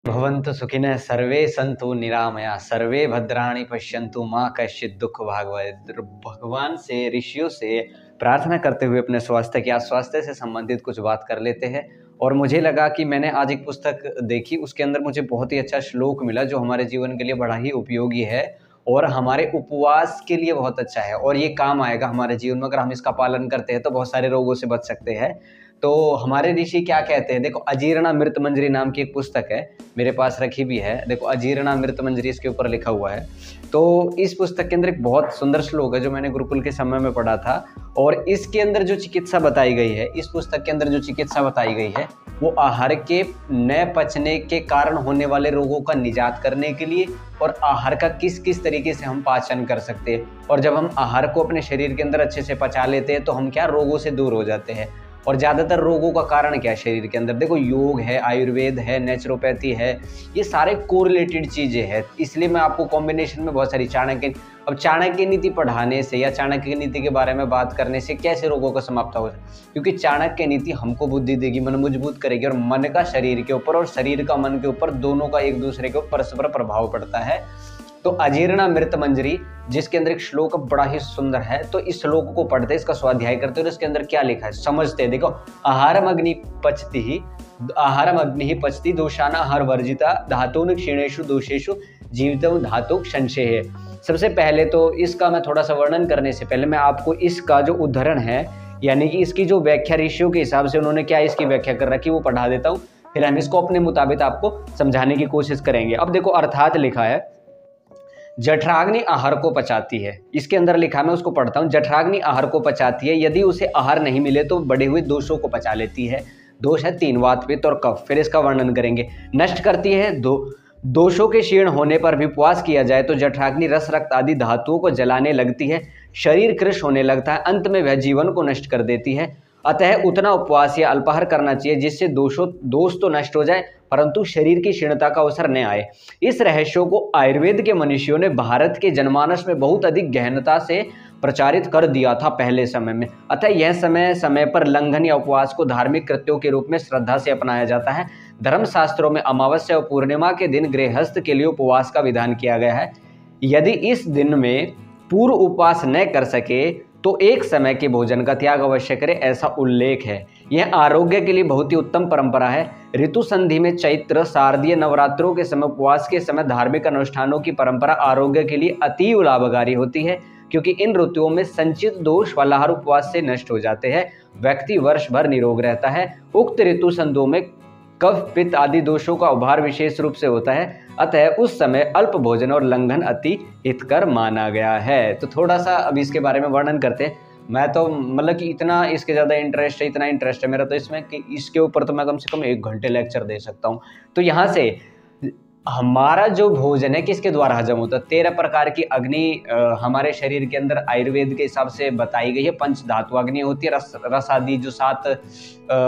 भवन्तु सुखिनः सर्वे सन्तु निरामया सर्वे भद्राणि पश्यन्तु माँ कश्चित् दुख भाग भवेत्। भगवान से, ऋषियों से प्रार्थना करते हुए अपने स्वास्थ्य से संबंधित कुछ बात कर लेते हैं। और मुझे लगा कि मैंने आज एक पुस्तक देखी, उसके अंदर मुझे बहुत ही अच्छा श्लोक मिला जो हमारे जीवन के लिए बड़ा ही उपयोगी है और हमारे उपवास के लिए बहुत अच्छा है और ये काम आएगा हमारे जीवन में। अगर हम इसका पालन करते हैं तो बहुत सारे रोगों से बच सकते हैं। तो हमारे ऋषि क्या कहते हैं, देखो, अजीर्णा मृत मंजरी नाम की एक पुस्तक है, मेरे पास रखी भी है। देखो, अजीर्णा मृत मंजरी इसके ऊपर लिखा हुआ है। तो इस पुस्तक के अंदर एक बहुत सुंदर श्लोक है जो मैंने गुरुकुल के समय में पढ़ा था। और इसके अंदर जो चिकित्सा बताई गई है, इस पुस्तक के अंदर जो चिकित्सा बताई गई है वो आहार के न पचने के कारण होने वाले रोगों का निजात करने के लिए और आहार का किस किस तरीके से हम पाचन कर सकते हैं। और जब हम आहार को अपने शरीर के अंदर अच्छे से पचा लेते हैं तो हम क्या रोगों से दूर हो जाते हैं। और ज़्यादातर रोगों का कारण क्या है शरीर के अंदर, देखो, योग है, आयुर्वेद है, नेचुरोपैथी है, ये सारे कोरिलेटेड चीज़ें हैं। इसलिए मैं आपको कॉम्बिनेशन में बहुत सारी अब चाणक्य नीति पढ़ाने से या चाणक्य नीति के बारे में बात करने से कैसे रोगों का समाप्त हो, क्योंकि चाणक्य नीति हमको बुद्धि देगी, मन मजबूत करेगी और मन का शरीर के ऊपर और शरीर का मन के ऊपर, दोनों का एक दूसरे के ऊपर परस्पर प्रभाव पड़ता है। तो अजीर्णा मृत मंजरी, जिसके अंदर एक श्लोक बड़ा ही सुंदर है, तो इस श्लोक को पढ़ते, इसका स्वाध्याय करते और इसके अंदर क्या लिखा है समझते हैं। देखो, आहारम अग्नि पचती दोषाना आहार वर्जिता धातुन क्षीणेषु दोषेषु जीवितम धातु संशय। सबसे पहले तो इसका मैं थोड़ा सा वर्णन करने से पहले मैं आपको इसका जो उदाहरण है, यानी कि इसकी जो व्याख्या ऋषियों के हिसाब से उन्होंने क्या इसकी व्याख्या कर रखी वो पढ़ा देता हूँ, फिर हम इसको अपने मुताबिक आपको समझाने की कोशिश करेंगे। अब देखो, अर्थात लिखा है, जठराग्नि आहार को पचाती है। इसके अंदर लिखा, मैं उसको पढ़ता हूँ। जठराग्नि आहार को पचाती है, यदि उसे आहार नहीं मिले तो बढ़े हुए दोषों को पचा लेती है। दोष है 3, वात, पित्त और कफ। फिर इसका वर्णन करेंगे। नष्ट करती है, दोषों के क्षीण होने पर भी उपवास किया जाए तो जठराग्नि रस, रक्त आदि धातुओं को जलाने लगती है, शरीर कृश होने लगता है, अंत में वह जीवन को नष्ट कर देती है। अतः उतना उपवास या अल्पाहार करना चाहिए जिससे दोष तो नष्ट हो जाए परंतु शरीर की क्षीणता का अवसर न आए। इस रहस्य को आयुर्वेद के मनुष्यों ने भारत के जनमानस में बहुत अधिक गहनता से प्रचारित कर दिया था पहले समय में। अतः यह समय समय पर लंघन या उपवास को धार्मिक कृत्यों के रूप में श्रद्धा से अपनाया जाता है। धर्मशास्त्रों में अमावस्या और पूर्णिमा के दिन गृहस्थ के लिए उपवास का विधान किया गया है। यदि इस दिन में पूर्व उपवास न कर सके तो एक समय के भोजन का त्याग अवश्य करे, ऐसा उल्लेख है। यह आरोग्य के लिए बहुत ही उत्तम परंपरा है। ऋतु संधि में चैत्र, शारदीय नवरात्रों के समय, उपवास के समय धार्मिक अनुष्ठानों की परंपरा आरोग्य के लिए अतीव लाभकारी होती है, क्योंकि इन ऋतुओं में संचित दोष फलाहार उपवास से नष्ट हो जाते हैं। व्यक्ति वर्ष भर निरोग रहता है। उक्त ऋतु संधियों में कफ, पित्त आदि दोषों का उभार विशेष रूप से होता है। अतः उस समय अल्प भोजन और लंघन अति हितकर माना गया है। तो थोड़ा सा अभी इसके बारे में वर्णन करते हैं। मैं तो मतलब कि इतना इसके ज़्यादा इंटरेस्ट है मेरा तो इसमें कि इसके ऊपर तो मैं कम से कम 1 घंटे लेक्चर दे सकता हूँ। तो यहाँ से हमारा जो भोजन है किसके द्वारा हजम होता है। 13 प्रकार की अग्नि हमारे शरीर के अंदर आयुर्वेद के हिसाब से बताई गई है। 5 धातु अग्नि होती है, रस आदि जो 7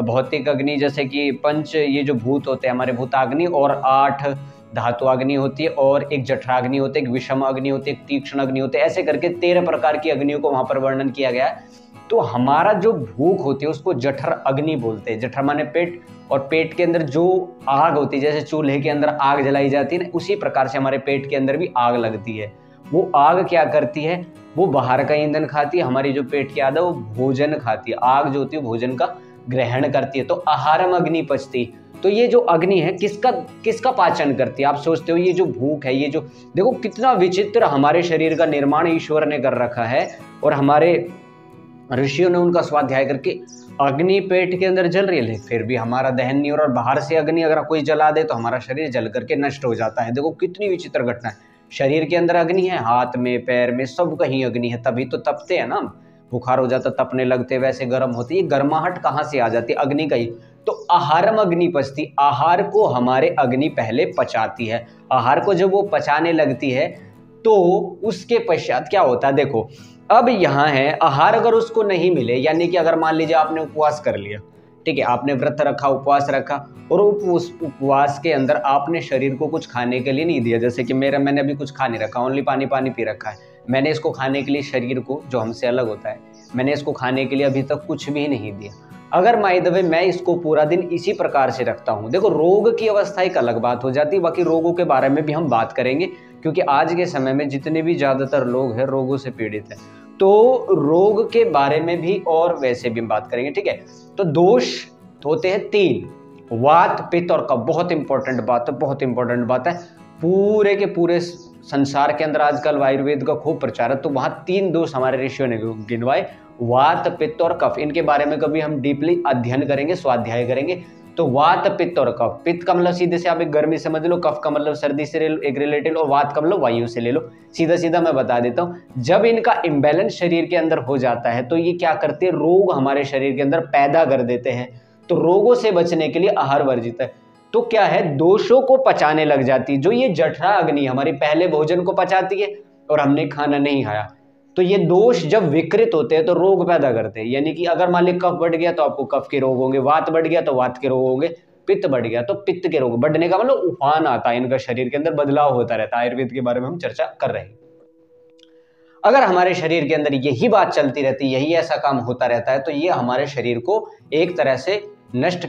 भौतिक अग्नि, जैसे कि 5 ये जो भूत होते हैं हमारे भूताग्नि, और 8 धातु अग्नि होती है, और एक जठराग्नि होती है, एक विषम अग्नि होती है, एक तीक्ष्ण अग्नि होती है। ऐसे करके 13 प्रकार की अग्नियों को वहां पर वर्णन किया गया है। तो हमारा जो भूख होती है उसको जठर अग्नि बोलते हैं। जठर माने पेट, और पेट के अंदर जो आग होती है, जैसे चूल्हे के अंदर आग जलाई जाती है ना, उसी प्रकार से हमारे पेट के अंदर भी आग लगती है। वो आग क्या करती है, वो बाहर का ईंधन खाती है। हमारी जो पेट की आग है वो भोजन खाती है। आग जो होती है भोजन का ग्रहण करती है। तो आहारम अग्नि पचती, तो ये जो अग्नि है किसका पाचन करती है। आप सोचते हो ये जो भूख है, ये जो देखो कितना विचित्र हमारे शरीर का निर्माण ईश्वर ने कर रखा है, और हमारे ऋषियों ने उनका स्वाध्याय करके अग्नि पेट के अंदर जल रही है, फिर भी हमारा दहन नहीं हो रहा। और बाहर से अग्नि अगर कोई जला दे तो हमारा शरीर जल करके नष्ट हो जाता है। देखो कितनी विचित्र घटना है। शरीर के अंदर अग्नि है, हाथ में, पैर में, सब कहीं अग्नि है, तभी तो तपते हैं ना। बुखार हो जाता, तपने लगते, वैसे गर्म होती है। गर्माहट कहाँ से आ जाती है, अग्नि का ही। तो आहारम अग्नि पचती, आहार को हमारे अग्नि पहले पचाती है। आहार को जब वो पचाने लगती है तो उसके पश्चात क्या होता है, देखो अब यहाँ है, आहार अगर उसको नहीं मिले, यानी कि अगर मान लीजिए आपने उपवास कर लिया, ठीक है, आपने व्रत रखा, उपवास रखा, और उस उपवास के अंदर आपने शरीर को कुछ खाने के लिए नहीं दिया। जैसे कि मैंने अभी कुछ खा नहीं रखा, ओनली पानी पी रखा है। मैंने इसको खाने के लिए शरीर को, जो हमसे अलग होता है, मैंने इसको खाने के लिए अभी तक कुछ भी नहीं दिया। अगर माय द वे मैं इसको पूरा दिन इसी प्रकार से रखता हूँ, देखो रोग की अवस्था एक अलग बात हो जाती है, बाकी रोगों के बारे में भी हम बात करेंगे, क्योंकि आज के समय में जितने भी ज़्यादातर लोग हैं रोगों से पीड़ित हैं, तो रोग के बारे में भी और वैसे भी हम बात करेंगे, ठीक है। तो दोष होते हैं 3, वात, पित्त और कफ। बहुत इंपॉर्टेंट बात है, बहुत इंपॉर्टेंट बात है। पूरे के पूरे संसार के अंदर आजकल आयुर्वेद का खूब प्रचार है, तो वहां 3 दोष हमारे ऋषियों ने गिनवाए, वात, पित्त और कफ। इनके बारे में कभी हम डीपली अध्ययन करेंगे, स्वाध्याय करेंगे। तो वात, पित्त और कफ। पित्त का मतलब सीधे से आप एक गर्मी समझ लो, कफ का मतलब सर्दी से एक रिलेटेड, और वात का मतलब वायु से ले लो। सीधा सीधा मैं बता देता हूं, जब इनका इम्बैलेंस शरीर के अंदर हो जाता है तो ये क्या करते हैं, रोग हमारे शरीर के अंदर पैदा कर देते हैं। तो रोगों से बचने के लिए आहार वर्जित है। तो क्या है, दोषों को पचाने लग जाती है। जो ये जठरा अग्नि हमारी पहले भोजन को पचाती है और हमने खाना नहीं खाया, तो ये दोष जब विकृत होते हैं तो रोग पैदा करते हैं। यानी कि अगर मान ली कफ बढ़ गया तो आपको कफ के रोग होंगे, वात बढ़ गया तो वात के रोग होंगे, पित्त बढ़ गया तो पित्त के रोग। बढ़ने का मतलब उफान आता है, इनका शरीर के अंदर बदलाव होता रहता है। आयुर्वेद के बारे में हम चर्चा कर रहे हैं। अगर हमारे शरीर के अंदर यही बात चलती रहती, यही ऐसा काम होता रहता है, तो ये हमारे शरीर को एक तरह से नष्ट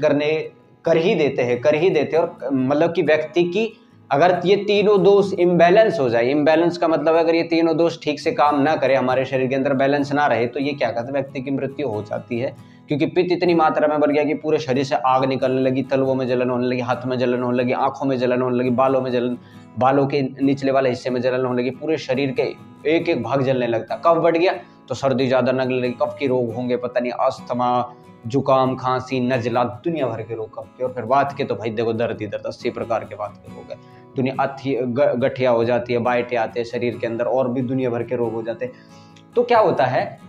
कर ही देते हैं। और मतलब कि व्यक्ति की अगर ये तीनों दोष इम्बैलेंस हो जाए, इम्बैलेंस का मतलब अगर ये तीनों दोष ठीक से काम ना करे, हमारे शरीर के अंदर बैलेंस ना रहे, तो ये क्या कहते हैं, व्यक्ति की मृत्यु हो जाती है। क्योंकि पित्त इतनी मात्रा में बढ़ गया कि पूरे शरीर से आग निकलने लगी, तलवों में जलन होने लगी, हाथ में जलन होने लगी, आंखों में जलन होने लगी, बालों में जलन, बालों के निचले वाले हिस्से में जलन होने लगी, पूरे शरीर के एक एक भाग जलने लगता। कफ बढ़ गया तो सर्दी ज्यादा लगने लगी, कफ के रोग होंगे, पता नहीं अस्थमा, जुकाम, खांसी, नजला, दुनिया भर के रोग कफ के। और फिर वात के तो भाई देखो दर्द ही दर्द, 80 प्रकार के वात के रोग है। दुनिया गठिया हो जाती है, बाइटे आते हैं शरीर के अंदर, और भी दुनिया भर के रोग हो जाते हैं। तो क्या होता है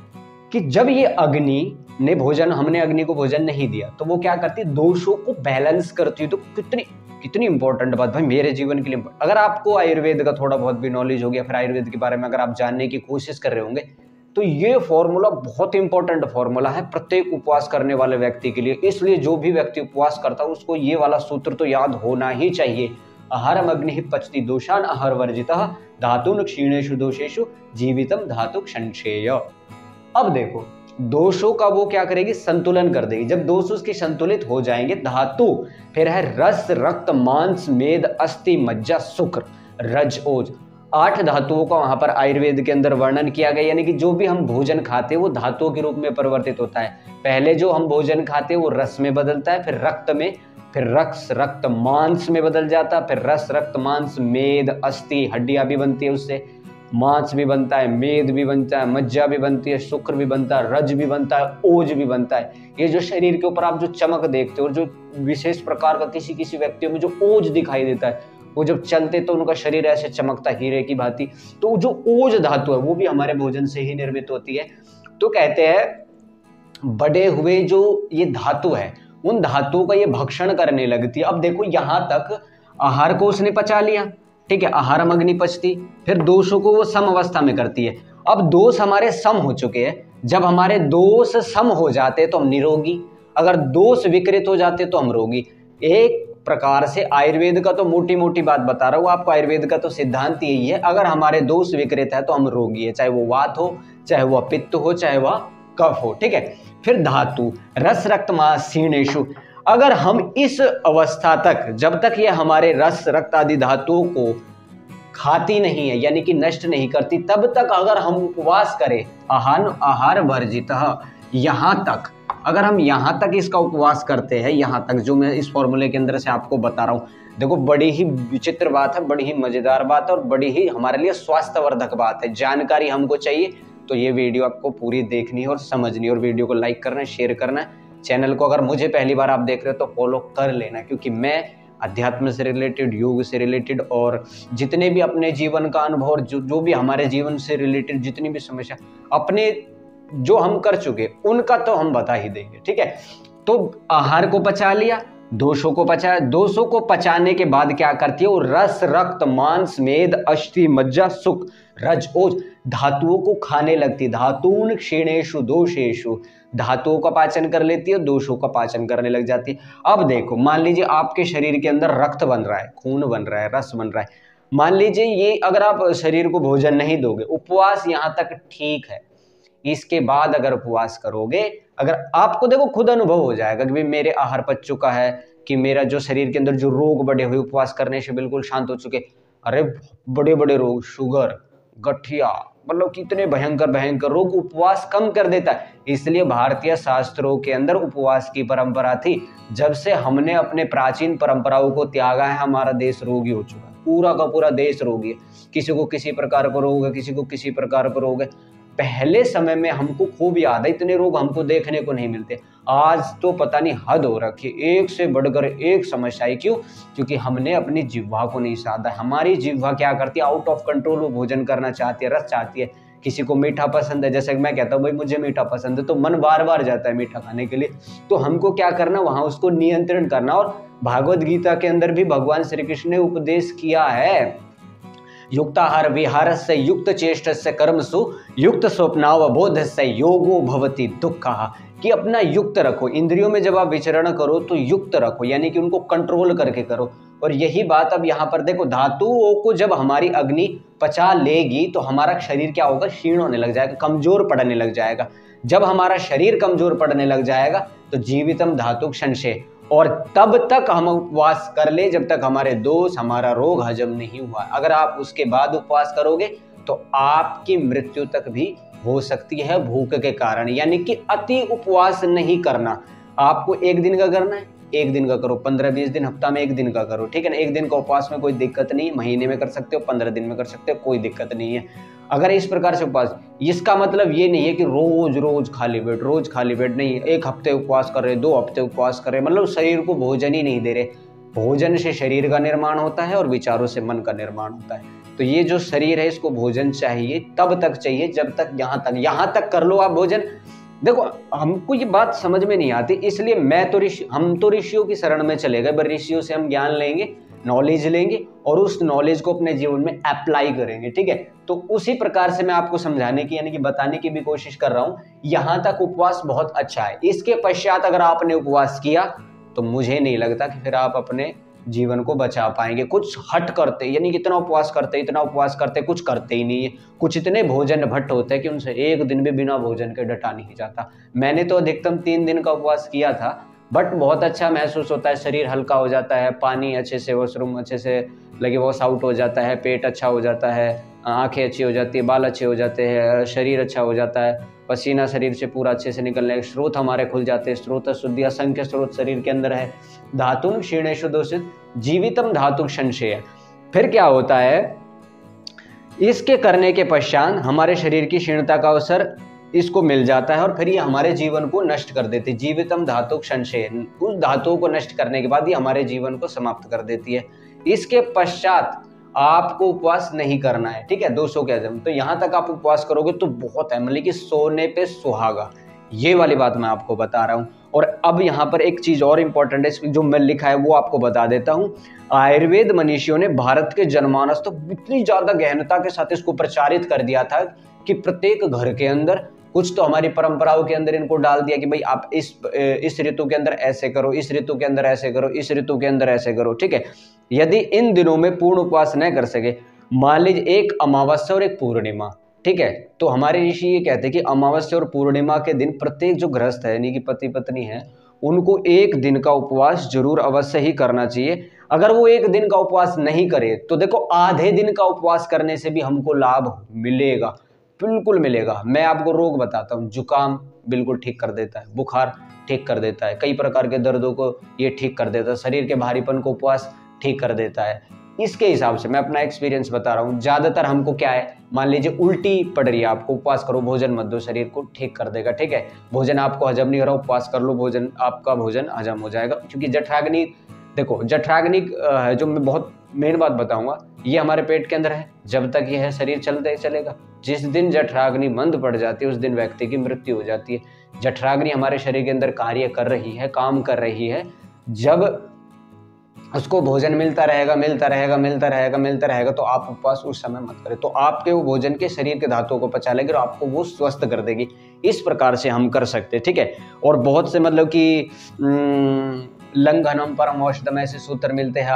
कि जब ये अग्नि ने भोजन, हमने अग्नि को भोजन नहीं दिया, तो वो क्या करती है, दोषों को बैलेंस करती है। तो कितनी इंपॉर्टेंट बात भाई मेरे जीवन के लिए। अगर आपको आयुर्वेद का थोड़ा बहुत भी नॉलेज हो गया, फिर आयुर्वेद के बारे में अगर आप जानने की कोशिश कर रहे होंगे, तो ये फॉर्मूला बहुत इंपॉर्टेंट फॉर्मूला है प्रत्येक उपवास करने वाले व्यक्ति के लिए। इसलिए जो भी व्यक्ति उपवास करता है उसको ये वाला सूत्र तो याद होना ही चाहिए। आहारम अग्नि पचति दोषान आहार वर्जितः धातुन क्षीणेषु दोषेषु जीवितम धातु संशेय। अब देखो दोषों का वो क्या करेगी, संतुलन कर देगी। जब दोष उसके संतुलित हो जाएंगे, धातु फिर है रस, रक्त, मांस, मेद, अस्थि, मज्जा, शुक्र, रज, ओज। 8 धातुओं का वहां पर आयुर्वेद के अंदर वर्णन किया गया। यानी कि जो भी हम भोजन खाते हैं वो धातुओं के रूप में परिवर्तित होता है। पहले जो हम भोजन खाते हैं वो रस में बदलता है, फिर रक्त में, फिर रक्त मांस में बदल जाता है, फिर रस, रक्त, मांस, मेद, अस्थि, हड्डियां भी बनती है उससे, मांस भी बनता है, मेद भी बनता है, मज्जा भी बनती है, शुक्र भी बनता है, रज भी बनता है, ओज भी बनता है। ये जो शरीर के ऊपर आप जो चमक देखते हो, जो विशेष प्रकार का किसी व्यक्तियों में जो ओज दिखाई देता है, वो जब चलते तो उनका शरीर ऐसे चमकता हीरे की भांति। तो जो ओज धातु है वो भी हमारे भोजन से ही निर्मित होती है। तो कहते हैं बड़े हुए जो ये धातु है उन धातुओं का ये भक्षण करने लगती है। अब देखो यहाँ तक आहार को उसने पचा लिया, ठीक है, आहारम अग्नि पचती, फिर दोषों को वो सम अवस्था में करती है। अब दोष हमारे सम हो चुके हैं। जब हमारे दोष सम हो जाते तो हम निरोगी, अगर दोष विकृत हो जाते तो हम रोगी। एक प्रकार से आयुर्वेद का तो मोटी मोटी बात बता रहा हूँ आपको, आयुर्वेद का तो सिद्धांत यही है, अगर हमारे दोष विकृत है तो हम रोगी है, चाहे वो वात हो, चाहे वह पित्त हो, चाहे वह कफ हो, ठीक है। फिर धातु रस, रक्त, मांस, क्षीणेषु। अगर हम इस अवस्था तक, जब तक ये हमारे रस, रक्त आदि धातुओं को खाती नहीं है, यानी कि नष्ट नहीं करती, तब तक अगर हम उपवास करें, आहार वर्जितः, यहाँ तक अगर हम यहाँ तक इसका उपवास करते हैं, यहाँ तक जो मैं इस फॉर्मूले के अंदर से आपको बता रहा हूँ, देखो बड़ी ही विचित्र बात है, बड़ी ही मजेदार बात है और बड़ी ही हमारे लिए स्वास्थ्यवर्धक बात है। जानकारी हमको चाहिए तो ये वीडियो आपको पूरी देखनी है और समझनी है, और वीडियो को लाइक करना है, शेयर करना है। चैनल को अगर मुझे पहली बार आप देख रहे हो तो फॉलो कर लेना, क्योंकि मैं अध्यात्म से रिलेटेड, योग से रिलेटेड और जितने भी अपने जीवन का अनुभव और जो भी हमारे जीवन से रिलेटेड जितनी भी समस्या अपने जो हम कर चुके उनका तो हम बता ही देंगे, ठीक है। तो आहार को पचा लिया, दोषों को पचाया, दोषों को पचाने के बाद क्या करती है वो रस, रक्त, मांस, मेद, अस्थि, मज्जा, शुक्र, रज, ओज धातुओं को खाने लगती। धातून क्षीणेषु दोषेषु, धातुओं का पाचन कर लेती है, दोषों का पाचन करने लग जाती है। अब देखो मान लीजिए आपके शरीर के अंदर रक्त बन रहा है, खून बन रहा है, रस बन रहा है। मान लीजिए ये अगर आप शरीर को भोजन नहीं दोगे, उपवास यहाँ तक ठीक है, इसके बाद अगर उपवास करोगे, अगर आपको देखो खुद अनुभव हो जाएगा कि भाई मेरे आहार पच चुका है, कि मेरा जो शरीर के अंदर जो रोग बढ़े हुए उपवास करने से बिल्कुल शांत हो चुके, अरे बड़े बड़े रोग, शुगर, गठिया, मतलब कितने भयंकर भयंकर रोग उपवास कम कर देता है। इसलिए भारतीय शास्त्रों के अंदर उपवास की परंपरा थी। जब से हमने अपने प्राचीन परंपराओं को त्यागा है, हमारा देश रोगी हो चुका है, पूरा का पूरा देश रोगी है। किसी को किसी प्रकार का रोग है, किसी को किसी प्रकार का रोग है। पहले समय में हमको खूब याद है, इतने रोग हमको देखने को नहीं मिलते। आज तो पता नहीं हद हो रखी, एक से बढ़कर एक समस्या है। क्यों? क्योंकि हमने अपनी जिह्वा को नहीं साधा। हमारी जिह्वा क्या करती है, आउट ऑफ कंट्रोल वो भोजन करना चाहती है, रस चाहती है। किसी को मीठा पसंद है, जैसे मैं कहता हूँ भाई मुझे मीठा पसंद है, तो मन बार बार जाता है मीठा खाने के लिए। तो हमको क्या करना, वहां उसको नियंत्रण करना। और भागवत गीता के अंदर भी भगवान श्री कृष्ण ने उपदेश किया है, युक्ताहार विहारस्य युक्त चेष्टस्य कर्मसु युक्त स्वप्नावबोधस्य योगो भवति दुःखः, कि अपना युक्त रखो। इंद्रियों में जब आप विचरण करो तो युक्त रखो, यानी कि उनको कंट्रोल करके करो। और यही बात अब यहाँ पर देखो, धातुओं को जब हमारी अग्नि पचा लेगी तो हमारा शरीर क्या होगा, क्षीण होने लग जाएगा, कमजोर पड़ने लग जाएगा। जब हमारा शरीर कमजोर पड़ने लग जाएगा तो जीवितम धातु संशय, और तब तक हम उपवास कर ले जब तक हमारे दोष, हमारा रोग हजम नहीं हुआ। अगर आप उसके बाद उपवास करोगे तो आपकी मृत्यु तक भी हो सकती है भूख के कारण। यानी कि अति उपवास नहीं करना। आपको एक दिन का करना है, एक दिन का करो, 15-20 दिन, हफ्ता में एक दिन का करो, ठीक है ना। एक दिन का उपवास में कोई दिक्कत नहीं, महीने में कर सकते हो, 15 दिन में कर सकते हो, कोई दिक्कत नहीं है। अगर इस प्रकार से उपवास, इसका मतलब ये नहीं है कि रोज रोज खाली पेट, रोज खाली पेट नहीं, एक हफ्ते उपवास कर रहे, 2 हफ्ते उपवास कर रहे, मतलब शरीर को भोजन ही नहीं दे रहे। भोजन से शरीर का निर्माण होता है और विचारों से मन का निर्माण होता है। तो ये जो शरीर है इसको भोजन चाहिए, तब तक चाहिए जब तक यहाँ तक कर लो आप भोजन। देखो हमको ये बात समझ में नहीं आती, इसलिए हम तो ऋषियों की शरण में चले गए। ऋषियों से हम ज्ञान लेंगे, नॉलेज लेंगे और उस नॉलेज को अपने जीवन में अप्लाई करेंगे, ठीक है। तो उसी प्रकार से मैं आपको समझाने की, यानी कि बताने की भी कोशिश कर रहा हूं। यहां तक उपवास बहुत अच्छा है। इसके पश्चात अगर आपने उपवास किया तो मुझे नहीं लगता कि फिर आप अपने जीवन को बचा पाएंगे। कुछ हट करते, यानी कि इतना उपवास करते कुछ करते ही नहीं है। कुछ इतने भोजन भट्ट होते हैं कि उनसे एक दिन भी बिना भोजन के डटा नहीं जाता। मैंने तो अधिकतम 3 दिन का उपवास किया था, बट बहुत अच्छा महसूस होता है, शरीर हल्का हो जाता है, पानी अच्छे से, वॉशरूम अच्छे से लगे वॉश आउट हो जाता है, पेट अच्छा हो जाता है, आंखें अच्छी हो जाती है, बाल अच्छे हो जाते हैं, शरीर अच्छा हो जाता है, पसीना शरीर से पूरा अच्छे से निकलने के स्रोत हमारे खुल जाते हैं। स्रोत शुद्धि, असंख्य स्रोत शरीर के अंदर है। धातुन क्षीणेषु दोषित जीवितम धातु संशय। फिर क्या होता है, इसके करने के पश्चात हमारे शरीर की क्षीणता का अवसर इसको मिल जाता है और फिर ये हमारे जीवन को नष्ट कर देती है। जीवितम धातु संशय, उस धातुओं को नष्ट करने के बाद ये हमारे जीवन को समाप्त कर देती है। इसके पश्चात आपको उपवास नहीं करना है, ठीक है, 200 के अजम। तो यहां तक आप उपवास करोगे तो बहुत है, मतलब कि सोने पे सुहागा, ये वाली बात मैं आपको बता रहा हूं। और अब यहाँ पर एक चीज और इंपॉर्टेंट है, जो मैं लिखा है वो आपको बता देता हूं। आयुर्वेद मनीषियों ने भारत के जनमानस तो इतनी ज्यादा गहनता के साथ इसको प्रचारित कर दिया था कि प्रत्येक घर के अंदर, कुछ तो हमारी परंपराओं के अंदर इनको डाल दिया कि भाई आप इस ऋतु के अंदर ऐसे करो, इस ऋतु के अंदर ऐसे करो, इस ऋतु के अंदर ऐसे करो, ठीक है। यदि इन दिनों में पूर्ण उपवास न कर सके, मान लीजिए एक अमावस्या और एक पूर्णिमा, ठीक है, तो हमारे ऋषि ये कहते हैं कि अमावस्या और पूर्णिमा के दिन प्रत्येक जो गृहस्थ है, यानी कि पति पत्नी है, उनको एक दिन का उपवास जरूर अवश्य ही करना चाहिए। अगर वो एक दिन का उपवास नहीं करे तो देखो आधे दिन का उपवास करने से भी हमको लाभ मिलेगा, बिल्कुल मिलेगा। मैं आपको रोग बताता हूँ, जुकाम बिल्कुल ठीक कर देता है, बुखार ठीक कर देता है, कई प्रकार के दर्दों को ये ठीक कर देता है, शरीर के भारीपन को उपवास ठीक कर देता है। इसके हिसाब से मैं अपना एक्सपीरियंस बता रहा हूँ। ज्यादातर हमको क्या है, मान लीजिए उल्टी पड़ रही है आपको, उपवास करो, भोजन मत दो, शरीर को ठीक कर देगा, ठीक है। भोजन आपको हजम नहीं हो रहा, उपवास कर लो, भोजन आपका भोजन हजम हो जाएगा। क्योंकि जठराग्नि, देखो जठराग्नि है जो मैं बहुत मेन बात बताऊंगा, ये हमारे पेट के अंदर है। जब तक ये है शरीर चलते चलेगा। जिस दिन जठराग्नि बंद पड़ जाती है उस दिन व्यक्ति की मृत्यु हो जाती है। जठराग्नि हमारे शरीर के अंदर कार्य कर रही है, काम कर रही है। जब उसको भोजन मिलता रहेगा तो आप उपवास उस समय मत करें, तो आपके वो भोजन के शरीर के धातुओं को पचा लेगी और आपको वो स्वस्थ कर देगी। इस प्रकार से हम कर सकते हैं, ठीक है। और बहुत से मतलब कि लंघनम परम औषधम ऐसे सूत्र मिलते हैं।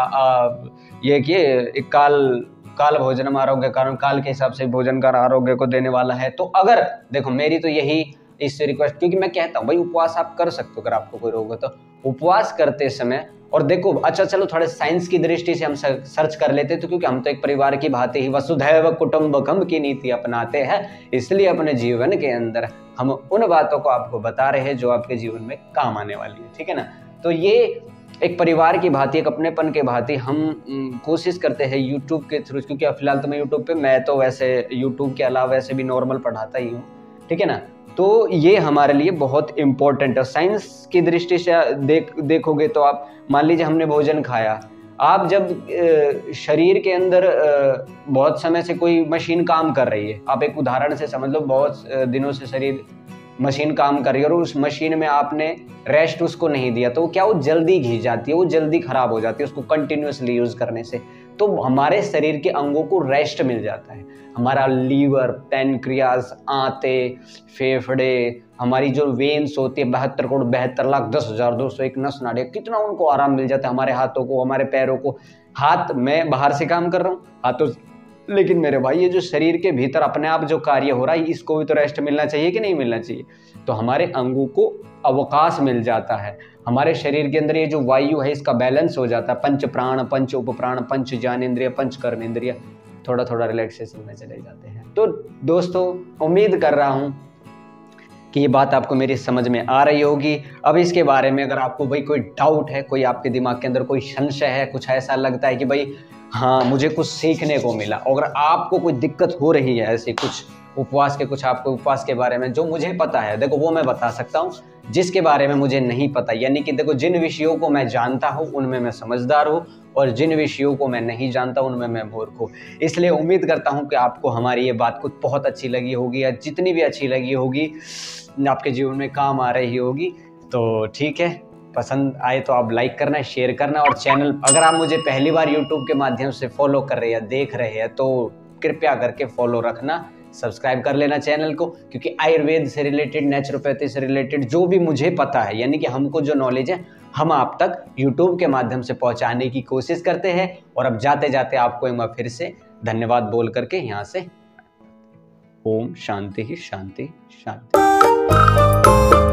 ये कि एक काल भोजनम आरोग्य कारण, काल के हिसाब से भोजन का आरोग्य को देने वाला है। तो अगर देखो मेरी तो यही इस रिक्वेस्ट, क्योंकि मैं कहता हूँ भाई उपवास आप कर सकते हो अगर आपको कोई रोग हो तो। उपवास करते समय, और देखो अच्छा चलो थोड़े साइंस की दृष्टि से हम सर्च कर लेते तो, क्योंकि हम तो एक परिवार की भांति ही वसुधैव कुटुंबकम की नीति अपनाते हैं, इसलिए अपने जीवन के अंदर हम उन बातों को आपको बता रहे हैं जो आपके जीवन में काम आने वाली है, ठीक है ना। तो ये एक परिवार की भांति, एक अपनेपन के भांति हम कोशिश करते हैं यूट्यूब के थ्रू, क्योंकि फिलहाल तो मैं यूट्यूब पे, मैं तो वैसे यूट्यूब के अलावा वैसे भी नॉर्मल पढ़ाता ही हूँ, ठीक है ना। तो ये हमारे लिए बहुत इम्पोर्टेंट है। साइंस की दृष्टि से देखोगे तो आप मान लीजिए हमने भोजन खाया, आप जब शरीर के अंदर बहुत समय से कोई मशीन काम कर रही है, आप एक उदाहरण से समझ लो, बहुत दिनों से शरीर मशीन काम कर रही है और उस मशीन में आपने रेस्ट उसको नहीं दिया, तो क्या वो जल्दी घिस जाती है, वो जल्दी खराब हो जाती है उसको कंटिन्यूअसली यूज करने से। तो हमारे शरीर के अंगों को रेस्ट मिल जाता है, हमारा लीवर, पैनक्रियाज, आंतें, फेफड़े, हमारी जो वेन्स होती है 72 करोड़ 72,10,201 नस नाड़ियाँ, कितना उनको आराम मिल जाता है, हमारे हाथों को, हमारे पैरों को। हाथ मैं बाहर से काम कर रहा हूँ हाथों, लेकिन मेरे भाई ये जो शरीर के भीतर अपने आप जो कार्य हो रहा है, इसको भी तो रेस्ट मिलना चाहिए कि नहीं मिलना चाहिए। तो हमारे अंगों को अवकाश मिल जाता है, हमारे शरीर के अंदर ये जो वायु है इसका बैलेंस हो जाता है, पंच प्राण, पंच उपप्राण, पंच ज्ञानेंद्रिय, पंच कर्मेंद्रिय थोड़ा थोड़ा रिलैक्सेशन में चले जाते हैं। तो दोस्तों उम्मीद कर रहा हूँ कि ये बात आपको मेरी समझ में आ रही होगी। अब इसके बारे में अगर आपको भाई कोई डाउट है, कोई आपके दिमाग के अंदर कोई संशय है, कुछ ऐसा लगता है कि भाई हाँ मुझे कुछ सीखने को मिला, अगर आपको कोई दिक्कत हो रही है ऐसे कुछ उपवास के, कुछ आपको उपवास के बारे में जो मुझे पता है, देखो वो मैं बता सकता हूँ, जिसके बारे में मुझे नहीं पता, यानी कि देखो जिन विषयों को मैं जानता हूँ उनमें मैं समझदार हूँ और जिन विषयों को मैं नहीं जानता उनमें मैं मूर्ख हूँ। इसलिए उम्मीद करता हूँ कि आपको हमारी ये बात कुछ बहुत अच्छी लगी होगी, या जितनी भी अच्छी लगी होगी आपके जीवन में काम आ रही होगी। तो ठीक है, पसंद आए तो आप लाइक करना, शेयर करना, और चैनल अगर आप मुझे पहली बार यूट्यूब के माध्यम से फॉलो कर रहे हैं, देख रहे हैं, तो कृपया करके फॉलो रखना, सब्सक्राइब कर लेना चैनल को, क्योंकि आयुर्वेद से रिलेटेड, नेचुरोपैथी से रिलेटेड जो भी मुझे पता है, यानी कि हमको जो नॉलेज है, हम आप तक यूट्यूब के माध्यम से पहुंचाने की कोशिश करते हैं। और अब जाते जाते आपको एक बार फिर से धन्यवाद बोल करके यहाँ से ओम शांति ही शांति शांति।